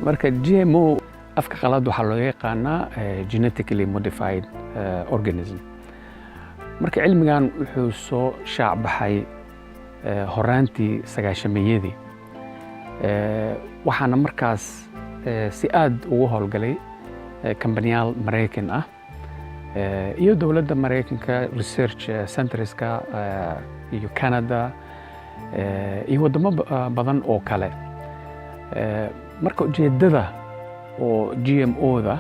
marka GMO afka qalaad waxaa loo yaqaanaa genetically modified organism. marka cilmigan wuxuu soo shaac baxay horaantii sagaashameeyadii waxaana markaas si aad ugu howlgalay kambaniyaal Mareykan ah iyo dowladda Mareykanka research centerska iyo Canada iyo wadamo badan oo kale. marka ujeedada oo GMO-da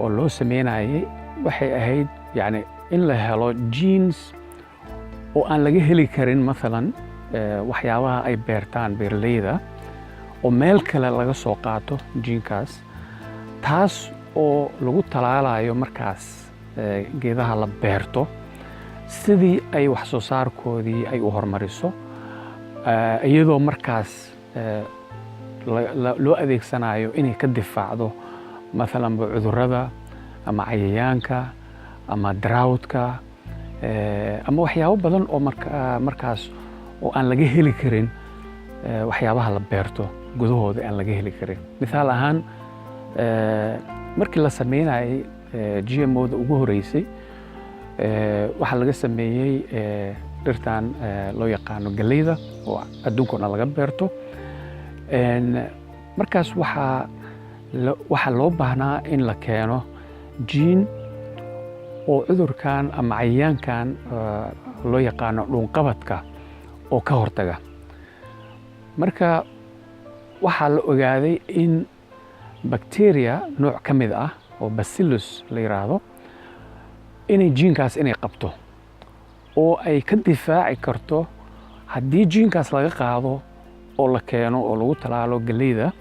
oo loo sameynayay waxay ahayd yani in la helo genes oo aan laga heli karin maalan waxyaabaha ay beertaan beeraleyda oo meel kale laga soo qaato gene-kaas taas oo lagu talaalayo markaas geedaha la beerto sidii ay wax soo saarkoodii ay u hormariso iyadoo markaas loo adeegsanayo inay ka difaacdo maalan cudurrada ama cayayaanka ama drought-ka ama waxyaabo badan oo markaas oo aan laga heli karin waxyaabaha la beerto gudahooda aan laga heli karin. misaal ahaan markii la sameynayay GMO-da ugu horeysay waxaa laga sameeyey dhirtan loo yaqaano galleyda oo adduunka oo dhan laga beerto. markaas waxaa loo baahnaa in la keeno gene oo cudurkan ama cayayaankan loo yaqaano dhuunqabadka oo ka hortaga. marka waxaa la ogaaday in bacteria nooc ka mid ah oo bacillus la yiraahdo inay gene-kaas inay qabto oo ay ka difaaci karto haddii gene-kaas laga qaado oo la keeno oo lagu talaalo galleyda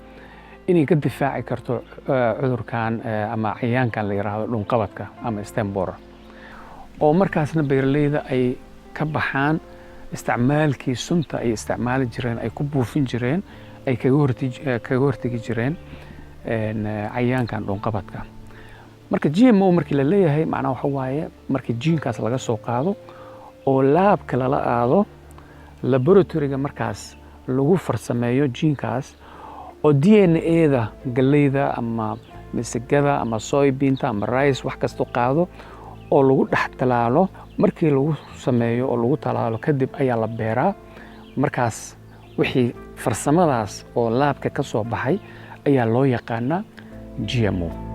inay ka difaaci karto cudurkan ama cayayaankan la yiraahdo dhuunqabadka ama stem borer oo markaasna beeraleyda ay ka baxaan isticmaalkii sunta ay isticmaali jireen ay ku buufin jireen ay kaga hortagi jireen cayayaankan dhuunqabadka. marka GMO markii la leeyahay macnaha waxa waaye markii gene-kaas laga soo qaado oo laabka lala aado laboratory-ga markaas lagu farsameeyo gene-kaas oo DNA-da galleyda ama misigada ama soybean-ta ama rice wax kasta qaado oo lagu dhex talaalo. markii lagu sameeyo oo lagu talaalo kadib ayaa la beeraa. markaas wixii farsamadaas oo laabka ka soo baxay ayaa loo yaqaanaa GMO.